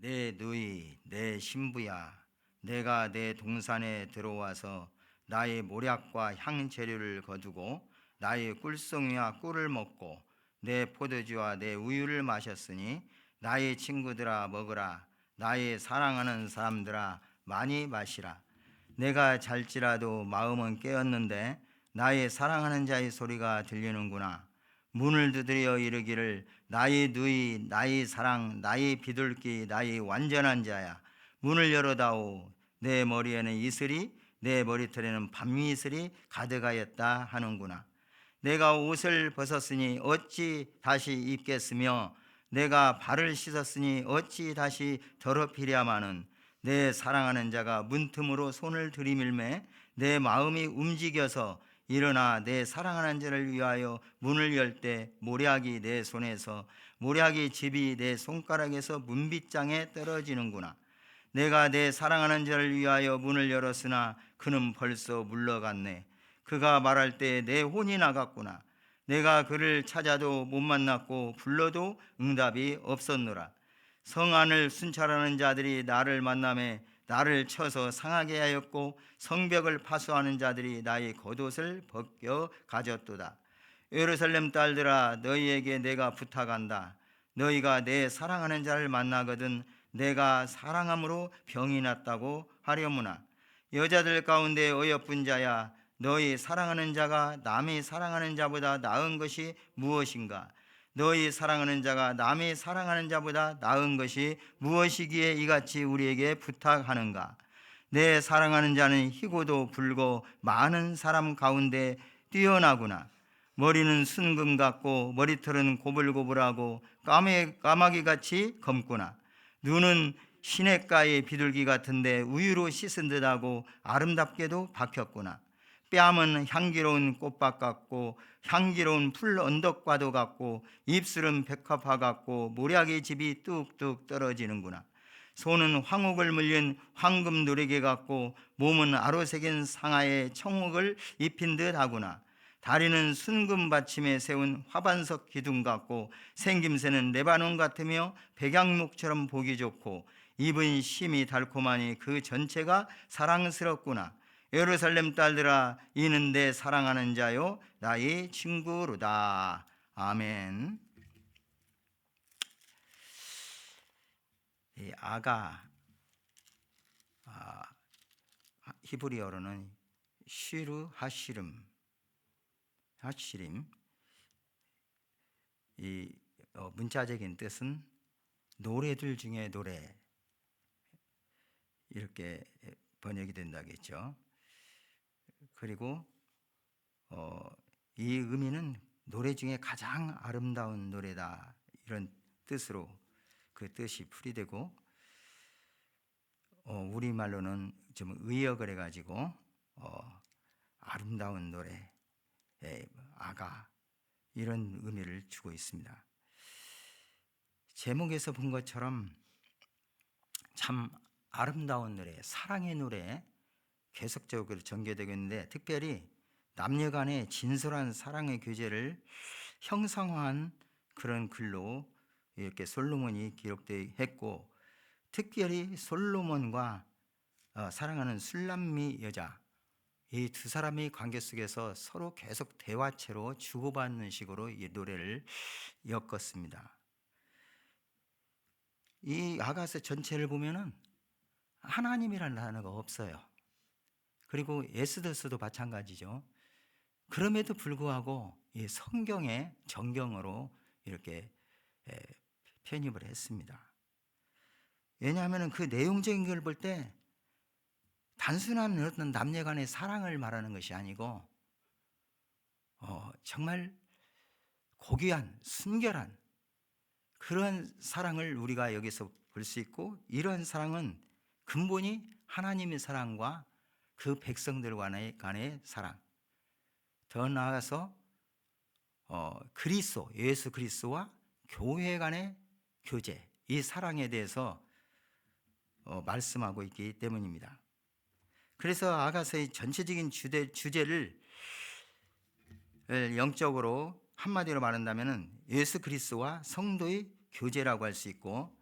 내 누이, 내 신부야, 내가 내 동산에 들어와서 나의 모략과 향 재료를 거두고 나의 꿀송이와 꿀을 먹고 내 포도주와 내 우유를 마셨으니 나의 친구들아 먹으라. 나의 사랑하는 사람들아 많이 마시라. 내가 잘지라도 마음은 깨었는데 나의 사랑하는 자의 소리가 들리는구나. 문을 두드려 이르기를 나의 누이, 나의 사랑, 나의 비둘기, 나의 완전한 자야. 문을 열어다오. 내 머리에는 이슬이, 내 머리털에는 밤이슬이 가득하였다 하는구나. 내가 옷을 벗었으니 어찌 다시 입겠으며 내가 발을 씻었으니 어찌 다시 더럽히랴마는 내 사랑하는 자가 문틈으로 손을 들이밀매 내 마음이 움직여서 일어나 내 사랑하는 자를 위하여 문을 열 때 모략이 내 손에서 모략이 집이 내 손가락에서 문빗장에 떨어지는구나. 내가 내 사랑하는 자를 위하여 문을 열었으나 그는 벌써 물러갔네. 그가 말할 때 내 혼이 나갔구나. 내가 그를 찾아도 못 만났고 불러도 응답이 없었노라. 성 안을 순찰하는 자들이 나를 만나매 나를 쳐서 상하게 하였고 성벽을 파수하는 자들이 나의 겉옷을 벗겨 가졌도다. 예루살렘 딸들아, 너희에게 내가 부탁한다. 너희가 내 사랑하는 자를 만나거든 내가 사랑함으로 병이 났다고 하려무나. 여자들 가운데 어여쁜 자야, 너희 사랑하는 자가 남이 사랑하는 자보다 나은 것이 무엇인가? 너희 사랑하는 자가 남이 사랑하는 자보다 나은 것이 무엇이기에 이같이 우리에게 부탁하는가? 내 사랑하는 자는 희고도 붉고 많은 사람 가운데 뛰어나구나. 머리는 순금 같고 머리털은 고불고불하고 까마귀같이 검구나. 눈은 시냇가의 비둘기 같은데 우유로 씻은 듯하고 아름답게도 박혔구나. 뺨은 향기로운 꽃밭 같고 향기로운 풀 언덕과도 같고 입술은 백합화 같고 모략의 집이 뚝뚝 떨어지는구나. 손은 황옥을 물린 황금 누리개 같고 몸은 아로새긴 상아에 청옥을 입힌 듯 하구나. 다리는 순금 받침에 세운 화반석 기둥 같고 생김새는 레바논 같으며 백양목처럼 보기 좋고 입은 심이 달콤하니 그 전체가 사랑스럽구나. 예루살렘 딸들아, 이는 내 사랑하는 자요 나의 친구로다. 아멘. 이 아가, 히브리어로는 쉬르 하시름, 이 문자적인 뜻은 노래들 중에 노래, 이렇게 번역이 된다겠죠. 그리고 이 의미는 노래 중에 가장 아름다운 노래다, 이런 뜻으로 그 뜻이 풀이되고, 우리말로는 좀 의역을 해가지고 아름다운 노래, 아가, 이런 의미를 주고 있습니다. 제목에서 본 것처럼 참 아름다운 노래, 사랑의 노래 계속적으로 전개되고 있는데, 특별히 남녀 간의 진솔한 사랑의 교제를 형상화한 그런 글로 이렇게 솔로몬이 기록되어 했고, 특별히 솔로몬과 사랑하는 술람미 여자, 이 두 사람의 관계 속에서 서로 계속 대화체로 주고받는 식으로 이 노래를 엮었습니다. 이 아가서 전체를 보면은 하나님이라는 단어가 없어요. 그리고 에스더서도 마찬가지죠. 그럼에도 불구하고 이 성경의 정경어로 이렇게 편입을 했습니다. 왜냐하면 그 내용적인 걸 볼 때 단순한 어떤 남녀 간의 사랑을 말하는 것이 아니고 정말 고귀한, 순결한 그런 사랑을 우리가 여기서 볼 수 있고, 이런 사랑은 근본이 하나님의 사랑과 그 백성들 간의 사랑, 더 나아가서 그리스도, 예수 그리스도와 교회 간의 교제, 이 사랑에 대해서 말씀하고 있기 때문입니다. 그래서 아가서의 전체적인 주제를 영적으로 한마디로 말한다면 예수 그리스도와 성도의 교제라고 할 수 있고,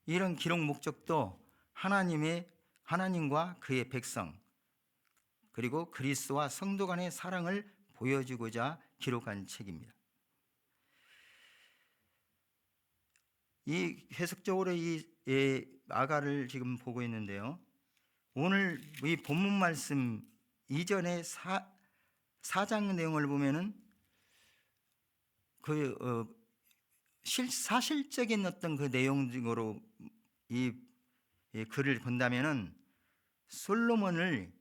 이런 기록 목적도 하나님과 그의 백성 그리고 그리스도와 성도 간의 사랑을 보여주고자 기록한 책입니다. 이 해석적으로 이 아가를 지금 보고 있는데요. 오늘 이 본문 말씀 이전의 4장 내용을 보면은 사실적인 어떤 그 내용으로 이 글을 본다면은 솔로몬을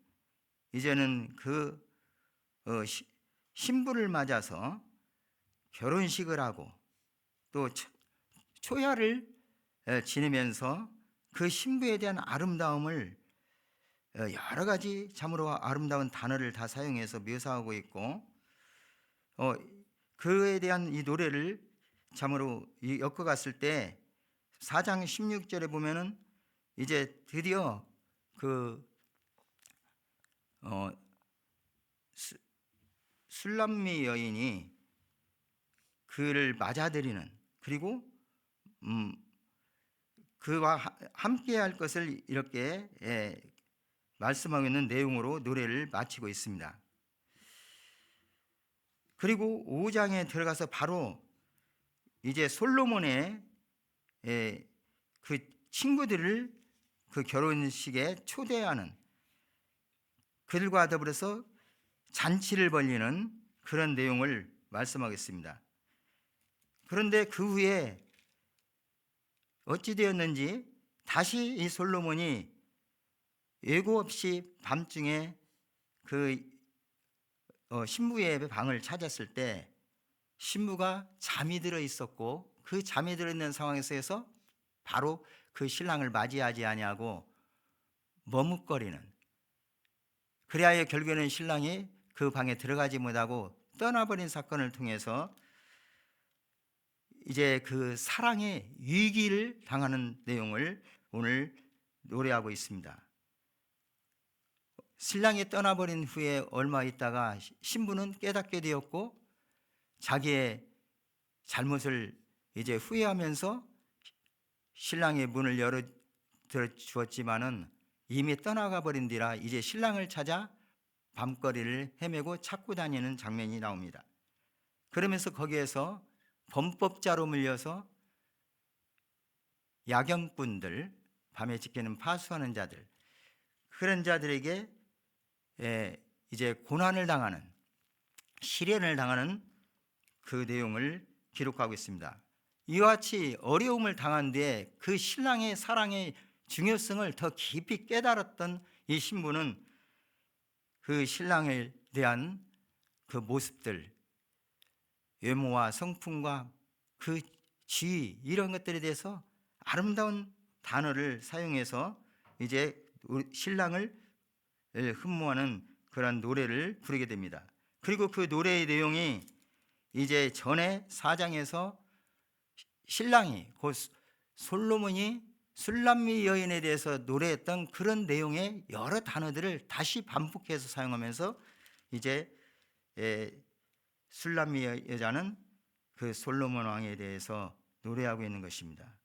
이제는 신부를 맞아서 결혼식을 하고 또 초야를 지내면서 그 신부에 대한 아름다움을 여러 가지 참으로 아름다운 단어를 다 사용해서 묘사하고 있고 그에 대한 이 노래를 참으로 엮어갔을 때 4장 16절에 보면은 이제 드디어 술람미 여인이 그를 맞아들이는 그리고 그와 함께 할 것을 이렇게 말씀하고 있는 내용으로 노래를 마치고 있습니다. 그리고 5장에 들어가서 바로 이제 솔로몬의 그 친구들을 그 결혼식에 초대하는 그들과 더불어서 잔치를 벌이는 그런 내용을 말씀하겠습니다. 그런데 그 후에 어찌 되었는지 다시 이 솔로몬이 예고 없이 밤중에 그 신부의 방을 찾았을 때 신부가 잠이 들어 있었고 그 잠이 들어 있는 상황에서 바로 그 신랑을 맞이하지 아니하고 머뭇거리는 그리하여 결국에는 신랑이 그 방에 들어가지 못하고 떠나버린 사건을 통해서 이제 그 사랑의 위기를 당하는 내용을 오늘 노래하고 있습니다. 신랑이 떠나버린 후에 얼마 있다가 신부는 깨닫게 되었고 자기의 잘못을 이제 후회하면서 신랑의 문을 열어 주었지만은 이미 떠나가 버린 뒤라 이제 신랑을 찾아 밤거리를 헤매고 찾고 다니는 장면이 나옵니다. 그러면서 거기에서 범법자로 물려서 야경꾼들, 밤에 지키는 파수하는 자들, 그런 자들에게 이제 고난을 당하는, 시련을 당하는 그 내용을 기록하고 있습니다. 이와 같이 어려움을 당한 뒤에 그 신랑의 사랑의 중요성을 더 깊이 깨달았던 이 신부는 그 신랑에 대한 그 모습들, 외모와 성품과 그 지위 이런 것들에 대해서 아름다운 단어를 사용해서 이제 신랑을 흠모하는 그런 노래를 부르게 됩니다. 그리고 그 노래의 내용이 이제 전에 4장에서 신랑이 곧 솔로몬이 술람미 여인에 대해서 노래했던 그런 내용의 여러 단어들을 다시 반복해서 사용하면서 이제 술람미 여자는 그 솔로몬 왕에 대해서 노래하고 있는 것입니다.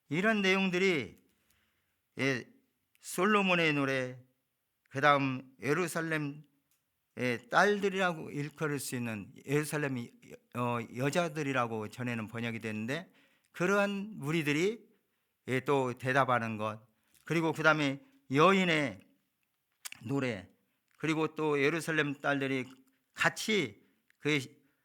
이런 내용들이 솔로몬의 노래, 그 다음 예루살렘 딸들이라고 일컬을 수 있는 예루살렘 여자들이라고 전에는 번역이 됐는데 그러한 무리들이 또 대답하는 것, 그리고 그 다음에 여인의 노래, 그리고 또 예루살렘 딸들이 같이 그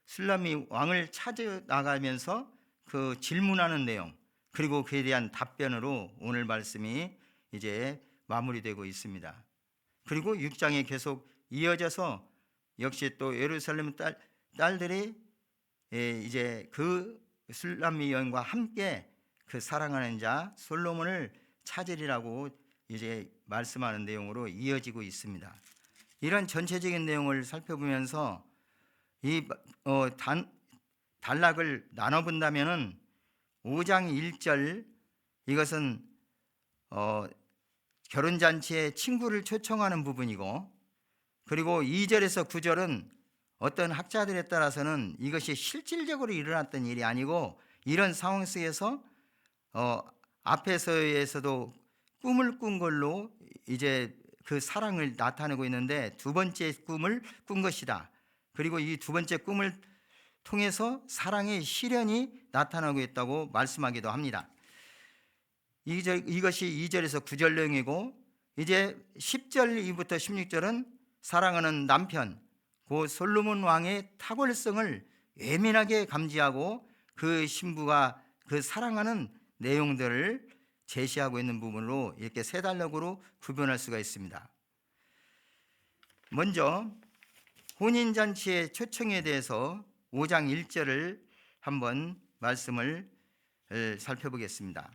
술람미 왕을 찾아 나가면서 그 질문하는 내용, 그리고 그에 대한 답변으로 오늘 말씀이 이제 마무리되고 있습니다. 그리고 6장에 계속 이어져서 역시 또 예루살렘 딸들이 이제 그 술람미 여인과 함께 그 사랑하는 자 솔로몬을 찾으리라고 이제 말씀하는 내용으로 이어지고 있습니다. 이런 전체적인 내용을 살펴보면서 이 단락을 나눠본다면은 5장 1절 이것은 결혼잔치에 친구를 초청하는 부분이고, 그리고 2절에서 9절은 어떤 학자들에 따라서는 이것이 실질적으로 일어났던 일이 아니고 이런 상황 속에서 앞에서에서도 꿈을 꾼 걸로 이제 그 사랑을 나타내고 있는데 두 번째 꿈을 꾼 것이다. 그리고 이 두 번째 꿈을 통해서 사랑의 실현이 나타나고 있다고 말씀하기도 합니다. 이것이 2절에서 9절 내용이고, 이제 10절부터 16절은 사랑하는 남편 그 솔로몬 왕의 탁월성을 예민하게 감지하고 그 신부가 그 사랑하는 내용들을 제시하고 있는 부분으로 이렇게 세 단락으로 구분할 수가 있습니다. 먼저 혼인잔치의 초청에 대해서 5장 1절을 한번 말씀을 살펴보겠습니다.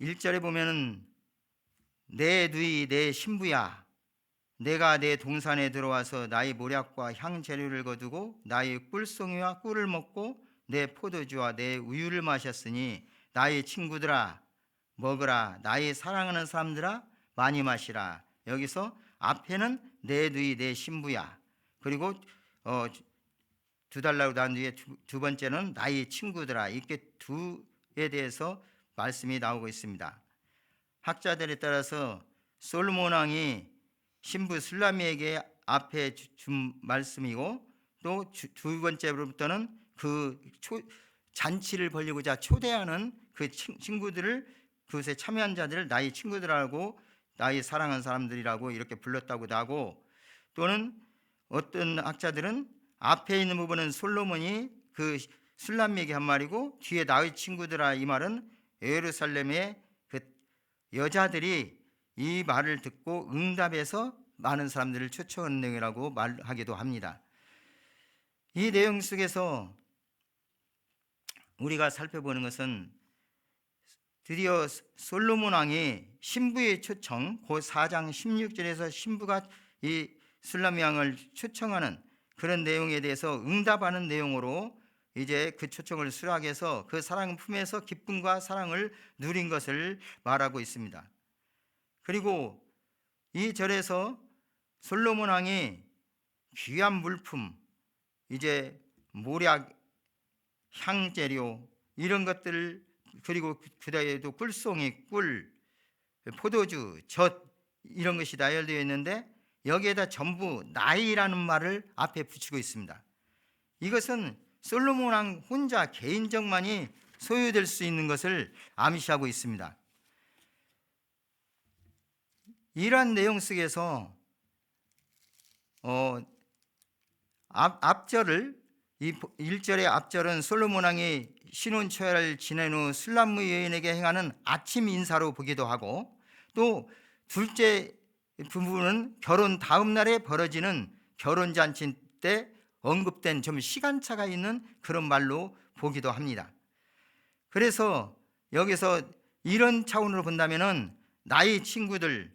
1절에 보면은 내 누이 내 신부야, 내가 내 동산에 들어와서 나의 모략과 향 재료를 거두고 나의 꿀송이와 꿀을 먹고 내 포도주와 내 우유를 마셨으니 나의 친구들아 먹으라, 나의 사랑하는 사람들아 많이 마시라. 여기서 앞에는 내 누이 내 신부야, 그리고 두 달라고 난 뒤에 두 번째는 나의 친구들아, 이렇게 두에 대해서 말씀이 나오고 있습니다. 학자들에 따라서 솔로몬 왕이 신부 술라미에게 앞에 준 말씀이고, 또 두 번째로부터는 그 잔치를 벌이고자 초대하는 그 친구들을, 그것에 참여한 자들을 나의 친구들하고 나의 사랑하는 사람들이라고 이렇게 불렀다고도 하고, 또는 어떤 학자들은 앞에 있는 부분은 솔로몬이 그 술람미에게 한 말이고, 뒤에 나의 친구들아 이 말은 예루살렘의 그 여자들이 이 말을 듣고 응답해서 많은 사람들을 초청한 내용이라고 말하기도 합니다. 이 내용 속에서 우리가 살펴보는 것은 드디어 솔로몬 왕이 신부의 초청, 그 4장 16절에서 신부가 이 술라미 왕을 초청하는 그런 내용에 대해서 응답하는 내용으로 이제 그 초청을 수락해서 그 사랑 품에서 기쁨과 사랑을 누린 것을 말하고 있습니다. 그리고 이 절에서 솔로몬 왕이 귀한 물품, 이제 모략, 향재료 이런 것들을, 그리고 그다음에도 꿀송이, 꿀, 포도주, 젖 이런 것이 나열되어 있는데 여기에다 전부 나이라는 말을 앞에 붙이고 있습니다. 이것은 솔로몬 왕 혼자 개인적만이 소유될 수 있는 것을 암시하고 있습니다. 이러한 내용 속에서 앞절을, 이 1절의 앞절은 솔로몬 왕이 신혼초야를 지낸 후 술람무 여인에게 행하는 아침 인사로 보기도 하고, 또 둘째 부분은 결혼 다음 날에 벌어지는 결혼잔치 때 언급된 좀 시간차가 있는 그런 말로 보기도 합니다. 그래서 여기서 이런 차원으로 본다면은 나의 친구들아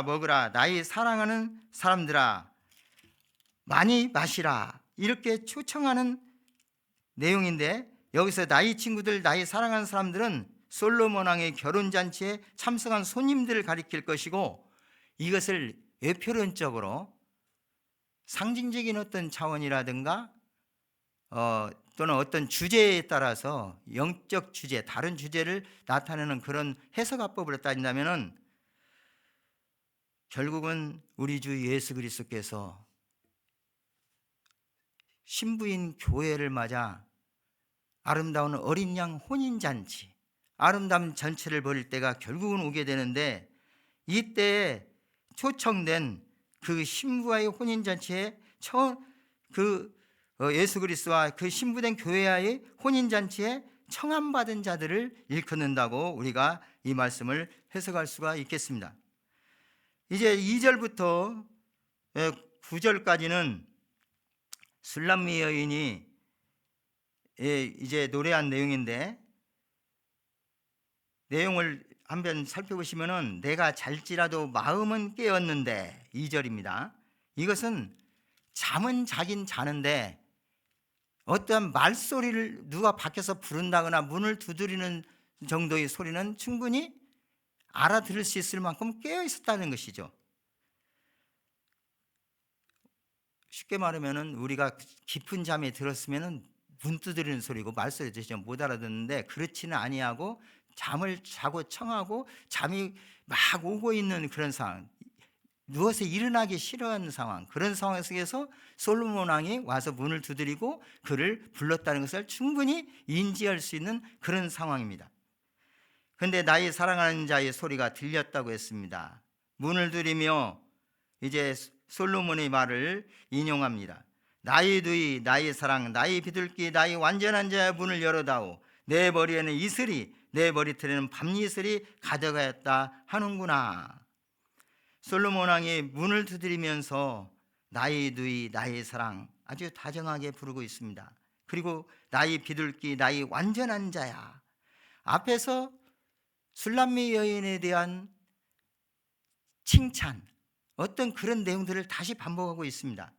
먹으라, 나의 사랑하는 사람들아 많이 마시라, 이렇게 초청하는 내용인데, 여기서 나의 친구들, 나의 사랑하는 사람들은 솔로몬 왕의 결혼잔치에 참석한 손님들을 가리킬 것이고, 이것을 외표론적으로 상징적인 어떤 차원이라든가 또는 어떤 주제에 따라서 영적 주제, 다른 주제를 나타내는 그런 해석화법으로 따진다면 결국은 우리 주 예수 그리스도께서 신부인 교회를 맞아 아름다운 어린 양 혼인잔치, 아름다운 잔치를 벌일 때가 결국은 오게 되는데, 이때에 초청된 그 신부와의 혼인잔치에 예수 그리스도와 그 신부된 교회와의 혼인잔치에 청함받은 자들을 일컫는다고 우리가 이 말씀을 해석할 수가 있겠습니다. 이제 2절부터 9절까지는 술람미 여인이 이제 노래한 내용인데, 내용을 한번 살펴보시면은 내가 잘지라도 마음은 깨었는데, 2절입니다. 이것은 잠은 자긴 자는데 어떠한 말소리를 누가 밖에서 부른다거나 문을 두드리는 정도의 소리는 충분히 알아들을 수 있을 만큼 깨어 있었다는 것이죠. 쉽게 말하면 우리가 깊은 잠에 들었으면 문 두드리는 소리고 말소리 들으시면 못 알아듣는데 그렇지는 아니하고 잠을 자고 청하고 잠이 막 오고 있는 그런 상황, 누워서 일어나기 싫어하는 상황, 그런 상황 속에서 솔로몬 왕이 와서 문을 두드리고 그를 불렀다는 것을 충분히 인지할 수 있는 그런 상황입니다. 그런데 나의 사랑하는 자의 소리가 들렸다고 했습니다. 문을 두드리며 이제 솔로몬의 말을 인용합니다. 나의 누이, 나의 사랑, 나의 비둘기, 나의 완전한 자의 문을 열어다오. 내 머리에는 이슬이, 내 머리털에는 밤이슬이 가득하였다 하는구나. 솔로몬 왕이 문을 두드리면서 나의 누이, 나의 사랑 아주 다정하게 부르고 있습니다. 그리고 나의 비둘기, 나의 완전한 자야. 앞에서 술람미 여인에 대한 칭찬, 어떤 그런 내용들을 다시 반복하고 있습니다.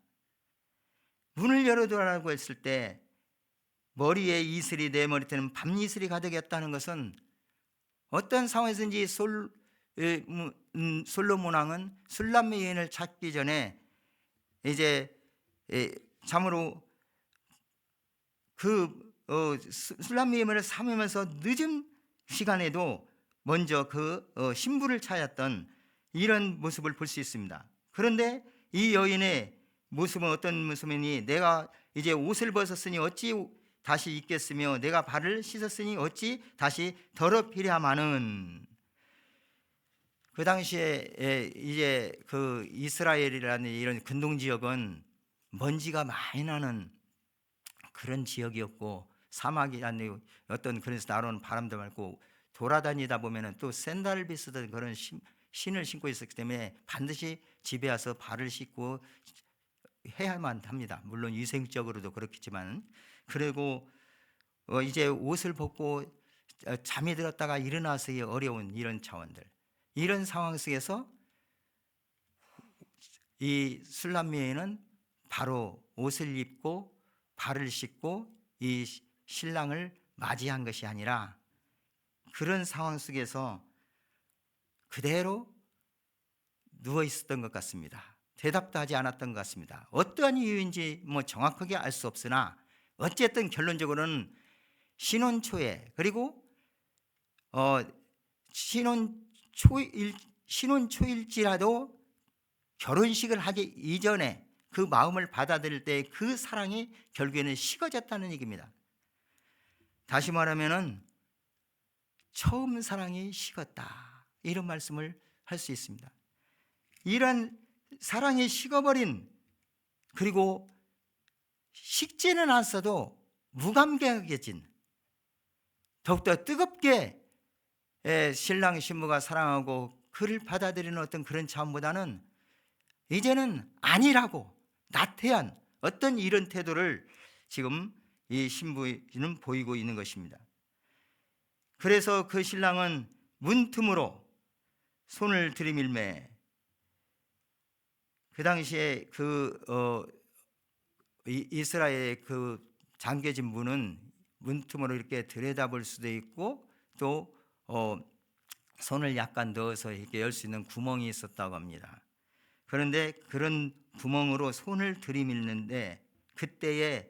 문을 열어두라고 했을 때 머리에 이슬이, 내 머리에는 밤이슬이 가득했다는 것은 어떤 상황에서인지 솔로몬 왕은 술람미 여인을 찾기 전에 이제 참으로 그 술람미 여인을 삼으면서 늦은 시간에도 먼저 그 신부를 찾았던 이런 모습을 볼 수 있습니다. 그런데 이 여인의 모습은 어떤 모습이니, 내가 이제 옷을 벗었으니 어찌 다시 입겠으며 내가 발을 씻었으니 어찌 다시 더럽히랴마는. 그 당시에 이제 그 이스라엘이라는 이런 근동 지역은 먼지가 많이 나는 그런 지역이었고, 사막이라는 어떤 그래서 날아오는 바람도 많고, 돌아다니다 보면은 또 샌들 비슷한 그런 신을 신고 있었기 때문에 반드시 집에 와서 발을 씻고 해야만 합니다. 물론 위생적으로도 그렇겠지만. 그리고 이제 옷을 벗고 잠이 들었다가 일어나서의 어려운 이런 차원들, 이런 상황 속에서 이 술람미 여인은 바로 옷을 입고 발을 씻고 이 신랑을 맞이한 것이 아니라 그런 상황 속에서 그대로 누워 있었던 것 같습니다. 대답도 하지 않았던 것 같습니다. 어떠한 이유인지 정확하게 알 수 없으나 어쨌든 결론적으로는 신혼 초에, 그리고 신혼 초일지라도 결혼식을 하기 이전에 그 마음을 받아들일 때 그 사랑이 결국에는 식어졌다는 얘기입니다. 다시 말하면은 처음 사랑이 식었다, 이런 말씀을 할 수 있습니다. 이런 사랑이 식어버린, 그리고 식지는 않았어도 무감각해진, 더욱더 뜨겁게 신랑 신부가 사랑하고 그를 받아들이는 어떤 그런 차원보다는 이제는 아니라고 나태한 어떤 이런 태도를 지금 이 신부는 보이고 있는 것입니다. 그래서 그 신랑은 문틈으로 손을 들이밀매, 그 당시에 이스라엘의 그 잠겨진 문은 문틈으로 이렇게 들여다볼 수도 있고, 또 손을 약간 넣어서 이렇게 열 수 있는 구멍이 있었다고 합니다. 그런데 그런 구멍으로 손을 들이밀는데 그때에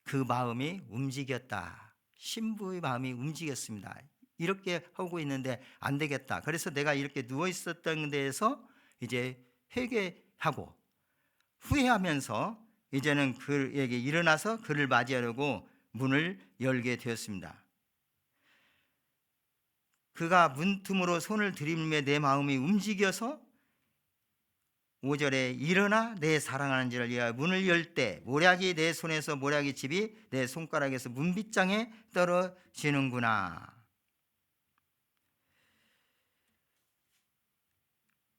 그 마음이 움직였다. 신부의 마음이 움직였습니다. 이렇게 하고 있는데 안 되겠다. 그래서 내가 이렇게 누워 있었던 데에서 이제 회개하고 후회하면서 이제는 그에게 일어나서 그를 맞이하려고 문을 열게 되었습니다. 그가 문틈으로 손을 들이밀며 내 마음이 움직여서 5절에 일어나 내 사랑하는 자를 위하여 문을 열 때 모략이 내 손에서 모략의 칩이 내 손가락에서 문빗장에 떨어지는구나.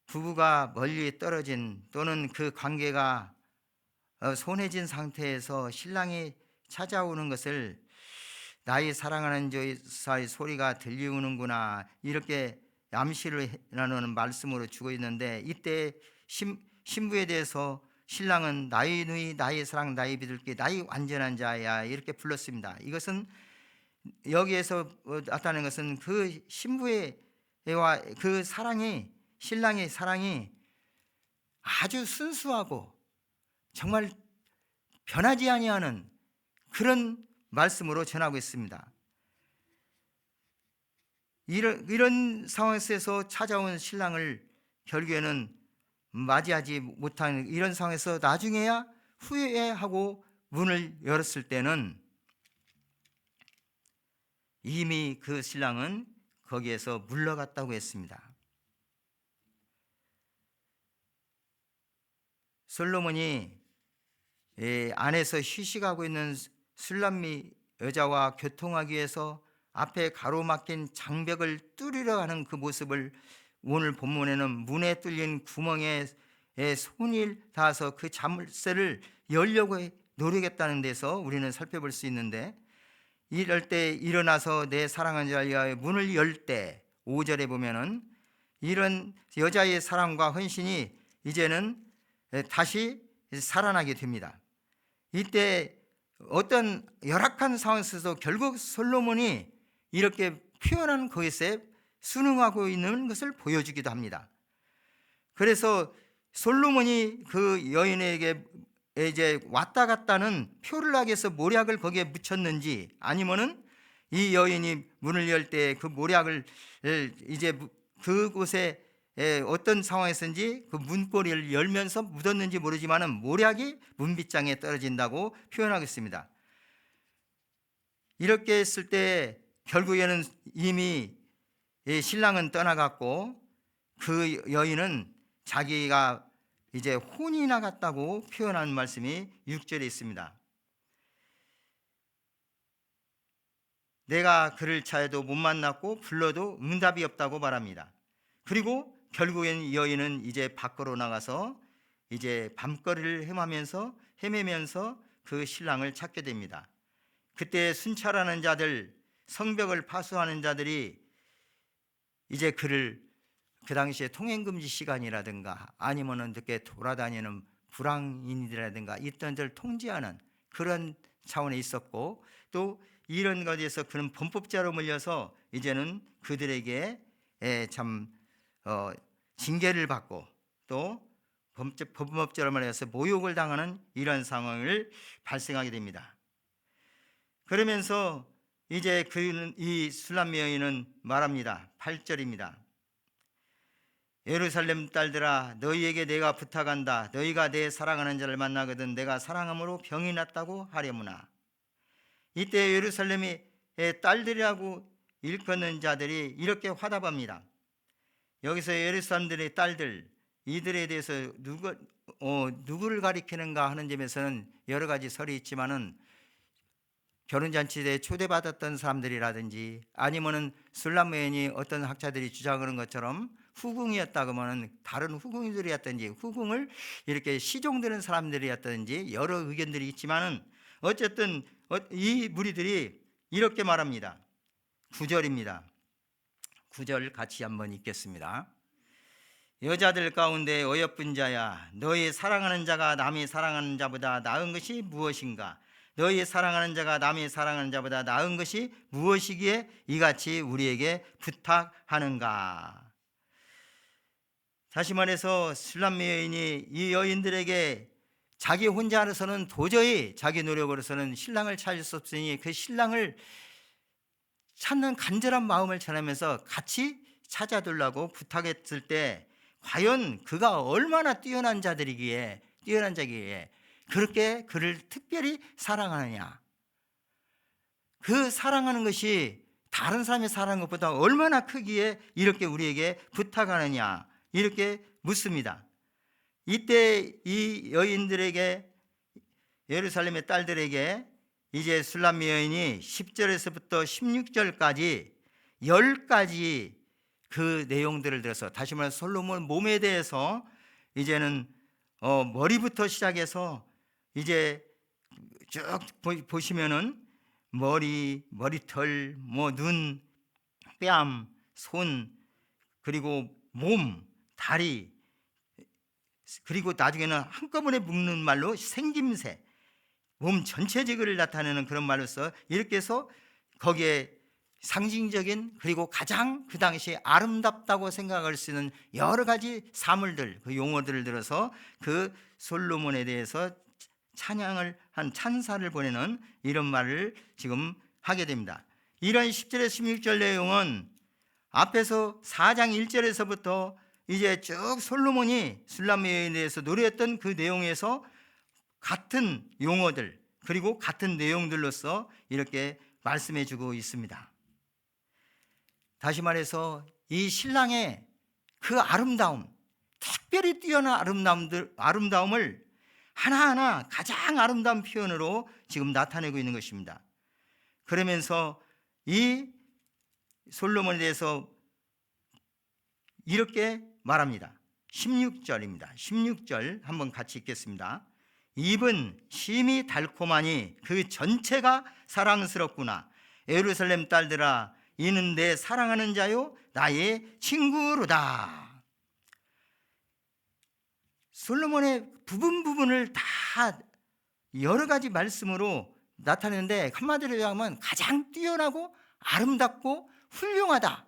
부부가 멀리 떨어진, 또는 그 관계가 소원해진 상태에서 신랑이 찾아오는 것을 나의 사랑하는 자의 소리가 들리우는구나, 이렇게 암시를 나누는 말씀으로 주고 있는데, 이때 신부에 대해서 신랑은 나의 누이, 나의 사랑, 나의 비둘기, 나의 완전한 자야, 이렇게 불렀습니다. 이것은 여기에서 나타나는 것은 그 신부와 그 사랑이, 신랑의 사랑이 아주 순수하고 정말 변하지 아니하는 그런 말씀으로 전하고 있습니다. 이런 상황에서 찾아온 신랑을 결국에는 맞이하지 못하는 이런 상황에서 나중에야 후회하고 문을 열었을 때는 이미 그 신랑은 거기에서 물러갔다고 했습니다. 솔로몬이 안에서 휴식하고 있는 술람미 여자와 교통하기 위해서 앞에 가로막힌 장벽을 뚫으려 하는 그 모습을 오늘 본문에는 문에 뚫린 구멍에 손이 닿아서 그 자물쇠를 열려고 노력했다는 데서 우리는 살펴볼 수 있는데, 이럴 때 일어나서 내 사랑하는 자를 위하여 문을 열 때 5절에 보면은 이런 여자의 사랑과 헌신이 이제는 다시 살아나게 됩니다. 이때 어떤 열악한 상황에서도 결국 솔로몬이 이렇게 표현한 것에 순응하고 있는 것을 보여주기도 합니다. 그래서 솔로몬이 그 여인에게 이제 왔다 갔다는 표를 하기 위해서 모략을 거기에 묻혔는지, 아니면은 이 여인이 문을 열 때 그 모략을 이제 그곳에 어떤 상황에서인지 그 문고리를 열면서 묻었는지 모르지만은 모략이 문빗장에 떨어진다고 표현하고 있습니다. 이렇게 했을 때 결국에는 이미 신랑은 떠나갔고 그 여인은 자기가 이제 혼이 나갔다고 표현한 말씀이 6절에 있습니다. 내가 그를 찾아도 못 만났고 불러도 응답이 없다고 말합니다. 그리고 결국엔 여인은 이제 밖으로 나가서 이제 밤거리를 헤매면서 그 신랑을 찾게 됩니다. 그때 순찰하는 자들, 성벽을 파수하는 자들이 이제 그를 그 당시에 통행금지 시간이라든가 아니면은 늦게 돌아다니는 불황인이라든가 있던 데를 통제하는 그런 차원에 있었고, 또 이런 것에서 그는 범법자로 몰려서 이제는 그들에게 참 징계를 받고 또 범법자로 말해서 모욕을 당하는 이런 상황을 발생하게 됩니다. 그러면서 이제 이 술람미 여인은 말합니다. 8절입니다. 예루살렘 딸들아, 너희에게 내가 부탁한다. 너희가 내 사랑하는 자를 만나거든 내가 사랑함으로 병이 났다고 하려무나. 이때 예루살렘의 딸들이라고 일컫는 자들이 이렇게 화답합니다. 여기서 예루살렘들의 딸들, 이들에 대해서 누구를 가리키는가 하는 점에서는 여러 가지 설이 있지만은 결혼잔치에 초대받았던 사람들이라든지 아니면은 술람 여인이 어떤 학자들이 주장하는 것처럼 후궁이었다고 하면 다른 후궁들이었든지 후궁을 이렇게 시종드는 사람들이었든지 여러 의견들이 있지만은 어쨌든 이 무리들이 이렇게 말합니다. 9절입니다. 9절 같이 한번 읽겠습니다. 여자들 가운데 어여쁜 자야, 너희 사랑하는 자가 남이 사랑하는 자보다 나은 것이 무엇인가? 너희 사랑하는 자가 남이 사랑하는 자보다 나은 것이 무엇이기에 이같이 우리에게 부탁하는가? 다시 말해서 술람미 여인이 이 여인들에게 자기 혼자서는 도저히 자기 노력으로서는 신랑을 찾을 수 없으니 그 신랑을 찾는 간절한 마음을 전하면서 같이 찾아달라고 부탁했을 때 과연 그가 얼마나 뛰어난 자기에 그렇게 그를 특별히 사랑하느냐, 그 사랑하는 것이 다른 사람의 사랑하는 것보다 얼마나 크기에 이렇게 우리에게 부탁하느냐 이렇게 묻습니다. 이때 이 여인들에게, 예루살렘의 딸들에게 이제 술람미 여인이 10절에서부터 16절까지 10가지 그 내용들을 들어서, 다시 말해서 솔로몬 몸에 대해서 이제는 머리부터 시작해서 이제 쭉 보시면은 머리털, 눈, 뺨, 손, 그리고 몸, 다리, 그리고 나중에는 한꺼번에 묶는 말로 생김새, 몸 전체적을 나타내는 그런 말로서 이렇게 해서 거기에 상징적인 그리고 가장 그 당시에 아름답다고 생각할 수 있는 여러 가지 사물들, 그 용어들을 들어서 그 솔로몬에 대해서 찬양을 한 찬사를 보내는 이런 말을 지금 하게 됩니다. 이런 10절에서 16절 내용은 앞에서 4장 1절에서부터 이제 쭉 솔로몬이 술람 여인에 대해서 노래했던 그 내용에서 같은 용어들 그리고 같은 내용들로서 이렇게 말씀해 주고 있습니다. 다시 말해서 이 신랑의 그 아름다움, 특별히 뛰어난 아름다움을 하나하나 가장 아름다운 표현으로 지금 나타내고 있는 것입니다. 그러면서 이 솔로몬에 대해서 이렇게 말합니다. 16절입니다. 16절 한번 같이 읽겠습니다. 입은 심히 달콤하니 그 전체가 사랑스럽구나. 예루살렘 딸들아, 이는 내 사랑하는 자요 나의 친구로다. 솔로몬의 부분을 다 여러 가지 말씀으로 나타내는데 한마디로 얘기하면 가장 뛰어나고 아름답고 훌륭하다.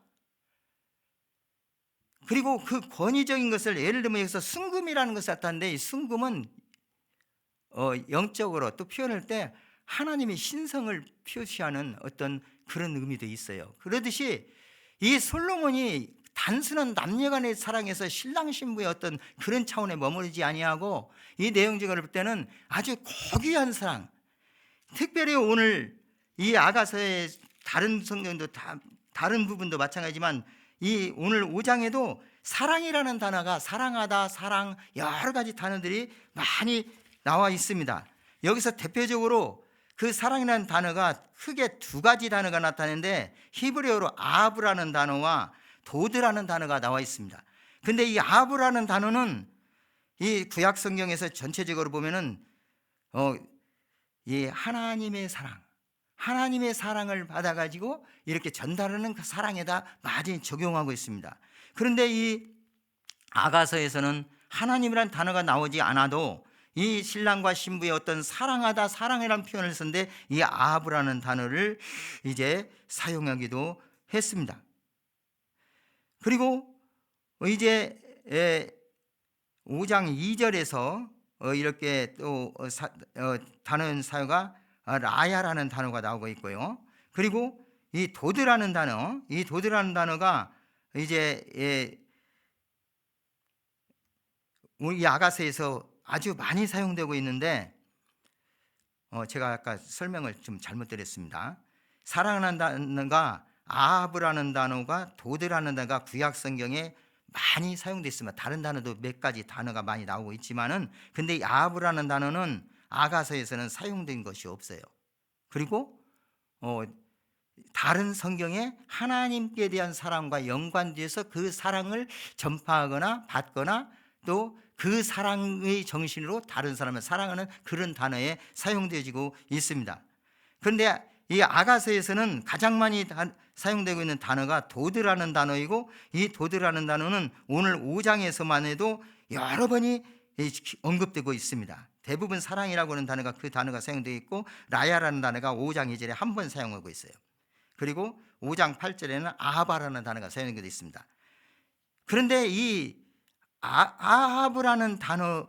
그리고 그 권위적인 것을 예를 들면 여기서 순금이라는 것을 나타내는데 이 순금은 영적으로 또 표현할 때 하나님의 신성을 표시하는 어떤 그런 의미도 있어요. 그러듯이 이 솔로몬이 단순한 남녀간의 사랑에서 신랑 신부의 어떤 그런 차원에 머무르지 아니하고 이 내용적으로 볼 때는 아주 고귀한 사랑, 특별히 오늘 이 아가서의 다른 성경도 다른 부분도 마찬가지지만 이 오늘 5장에도 사랑이라는 단어가 사랑하다, 사랑 여러 가지 단어들이 많이 나와 있습니다. 여기서 대표적으로 그 사랑이라는 단어가 크게 두 가지 단어가 나타나는데 히브리어로 아브라는 단어와 도드라는 단어가 나와 있습니다. 근데 이 아브라는 단어는 이 구약 성경에서 전체적으로 보면은 이 하나님의 사랑을 받아가지고 이렇게 전달하는 그 사랑에다 많이 적용하고 있습니다. 그런데 이 아가서에서는 하나님이라는 단어가 나오지 않아도 이 신랑과 신부의 어떤 사랑하다, 사랑이라는 표현을 썼는데 이 아브라는 단어를 이제 사용하기도 했습니다. 그리고 이제 5장 2절에서 이렇게 또 단어 사유가 라야라는 단어가 나오고 있고요. 그리고 이 도드라는 단어가 이제 우리 아가서에서 아주 많이 사용되고 있는데 제가 아까 설명을 좀 잘못 드렸습니다. 사랑하는 단어가 아브라는 단어가 도드라는 단어가 구약 성경에 많이 사용되어 있습니다. 다른 단어도 몇 가지 단어가 많이 나오고 있지만은 근데 이 아브라는 단어는 아가서에서는 사용된 것이 없어요. 그리고 다른 성경에 하나님께 대한 사랑과 연관돼서 그 사랑을 전파하거나 받거나 또 그 사랑의 정신으로 다른 사람을 사랑하는 그런 단어에 사용되어지고 있습니다. 그런데 이 아가서에서는 가장 많이 사용되고 있는 단어가 도드라는 단어이고 이 도드라는 단어는 오늘 5장에서만 해도 여러 번이 언급되고 있습니다. 대부분 사랑이라고 하는 단어가 그 단어가 사용되어 있고 라야라는 단어가 5장 2절에 한 번 사용하고 있어요. 그리고 5장 8절에는 아하바라는 단어가 사용되어 있습니다. 그런데 이 아하브라는 단어,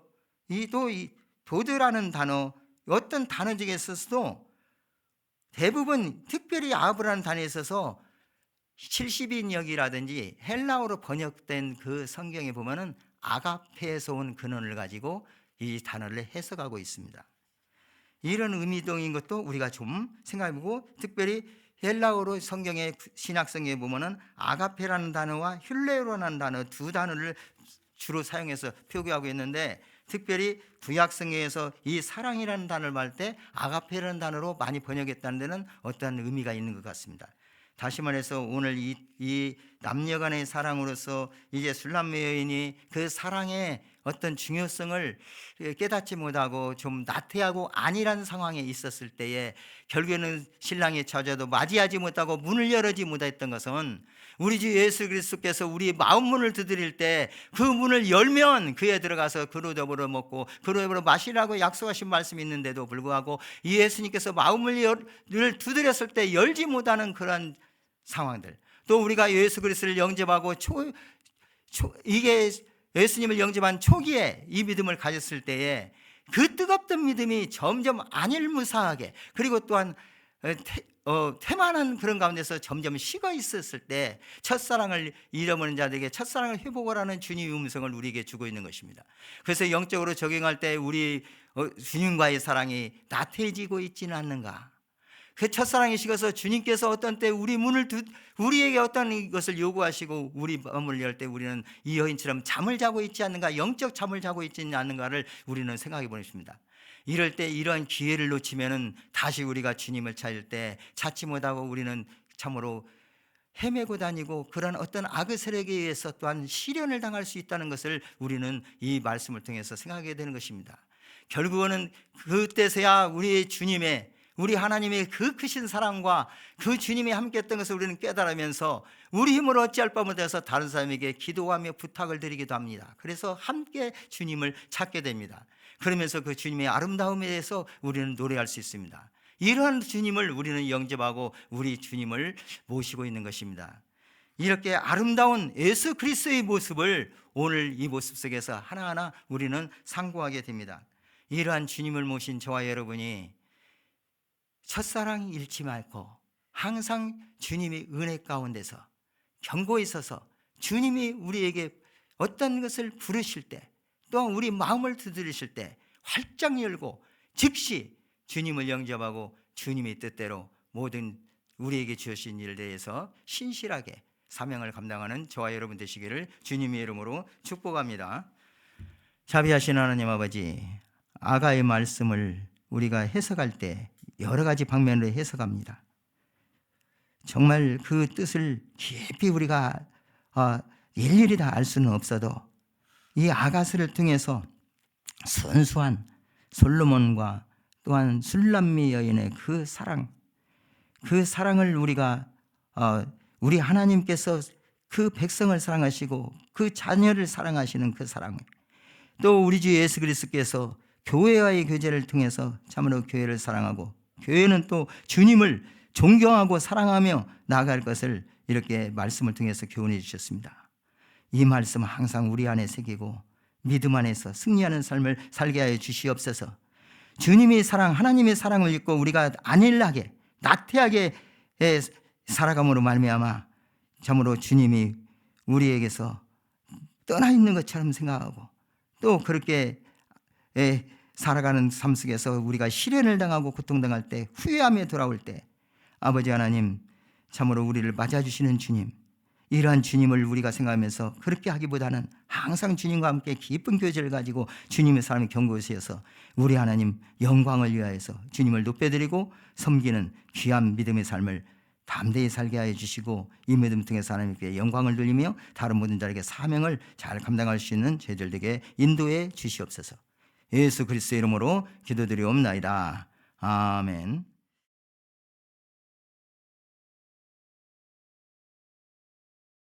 이 도드라는 단어, 어떤 단어 중에 있어서도 대부분 특별히 아하브라는 단어에 있어서 70인역이라든지 헬라어로 번역된 그 성경에 보면은 아가페에서 온 근원을 가지고 이 단어를 해석하고 있습니다. 이런 의미동인 것도 우리가 좀 생각해보고 특별히 헬라어로 성경의 신약 성경에 보면은 아가페라는 단어와 흄레오라는 단어 두 단어를 주로 사용해서 표기하고 있는데 특별히 구약 성경에서 이 사랑이라는 단어를 말 때 아가페라는 단어로 많이 번역했다는 데는 어떠한 의미가 있는 것 같습니다. 다시 말해서 오늘 이 남녀간의 사랑으로서 이제 술람 여인이 그 사랑의 어떤 중요성을 깨닫지 못하고 좀 나태하고 안일한 상황에 있었을 때에 결국에는 신랑이 찾아도 맞이하지 못하고 문을 열지 못했던 것은 우리 주 예수 그리스도께서 우리 마음문을 두드릴 때 그 문을 열면 그에 들어가서 그로 더불어 먹고 그로 더불어 마시라고 약속하신 말씀이 있는데도 불구하고 이 예수님께서 마음문을 두드렸을 때 열지 못하는 그런 상황들, 또 우리가 예수 그리스도를 영접하고 이게 예수님을 영접한 초기에 이 믿음을 가졌을 때에 그 뜨겁던 믿음이 점점 안일무사하게, 그리고 또한 태만한 그런 가운데서 점점 식어 있었을 때 첫사랑을 잃어버린 자들에게 첫사랑을 회복하라는 주님의 음성을 우리에게 주고 있는 것입니다. 그래서 영적으로 적용할 때 우리 주님과의 사랑이 나태해지고 있지는 않는가? 그 첫사랑이 식어서 주님께서 어떤 때 우리에게 어떤 것을 요구하시고 우리 마음을 열 때 우리는 이 여인처럼 잠을 자고 있지 않는가, 영적 잠을 자고 있지 않는가를 우리는 생각해 보십니다. 이럴 때 이러한 기회를 놓치면은 다시 우리가 주님을 찾을 때 찾지 못하고 우리는 참으로 헤매고 다니고 그런 어떤 악의 세력에 의해서 또한 시련을 당할 수 있다는 것을 우리는 이 말씀을 통해서 생각하게 되는 것입니다. 결국은 그때서야 우리 하나님의 그 크신 사랑과 그 주님이 함께 했던 것을 우리는 깨달으면서 우리 힘으로 어찌할 바 못해서 다른 사람에게 기도하며 부탁을 드리기도 합니다. 그래서 함께 주님을 찾게 됩니다. 그러면서 그 주님의 아름다움에 대해서 우리는 노래할 수 있습니다. 이러한 주님을 우리는 영접하고 우리 주님을 모시고 있는 것입니다. 이렇게 아름다운 예수 그리스도의 모습을 오늘 이 모습 속에서 하나하나 우리는 상고하게 됩니다. 이러한 주님을 모신 저와 여러분이 첫사랑 잃지 말고 항상 주님의 은혜 가운데서 견고히 서서 주님이 우리에게 어떤 것을 부르실 때, 또한 우리 마음을 두드리실 때 활짝 열고 즉시 주님을 영접하고 주님의 뜻대로 모든 우리에게 주신 일에 대해서 신실하게 사명을 감당하는 저와 여러분 되시기를 주님의 이름으로 축복합니다. 자비하신 하나님 아버지, 아가의 말씀을 우리가 해석할 때 여러 가지 방면으로 해석합니다. 정말 그 뜻을 깊이 우리가 일일이 다 알 수는 없어도 이 아가스를 통해서 순수한 솔로몬과 또한 술람미 여인의 그 사랑을 우리가 우리 하나님께서 그 백성을 사랑하시고 그 자녀를 사랑하시는 그 사랑을, 또 우리 주 예수 그리스도께서 교회와의 교제를 통해서 참으로 교회를 사랑하고 교회는 또 주님을 존경하고 사랑하며 나아갈 것을 이렇게 말씀을 통해서 교훈해 주셨습니다. 이 말씀 항상 우리 안에 새기고 믿음 안에서 승리하는 삶을 살게 하여 주시옵소서. 주님의 사랑, 하나님의 사랑을 잊고 우리가 안일하게 나태하게 살아감으로 말미암아 참으로 주님이 우리에게서 떠나 있는 것처럼 생각하고 또 그렇게 살아가는 삶 속에서 우리가 시련을 당하고 고통당할 때 후회하며 돌아올 때 아버지 하나님, 참으로 우리를 맞아주시는 주님, 이러한 주님을 우리가 생각하면서 그렇게 하기보다는 항상 주님과 함께 깊은 교제를 가지고 주님의 사람이 견고해서 우리 하나님 영광을 위하여서 주님을 높여드리고 섬기는 귀한 믿음의 삶을 담대히 살게 하여 주시고 이 믿음 통해서 하나님께 영광을 돌리며 다른 모든 자에게 사명을 잘 감당할 수 있는 저희들에게 인도해 주시옵소서. 예수 그리스도의 이름으로 기도드리옵나이다. 아멘.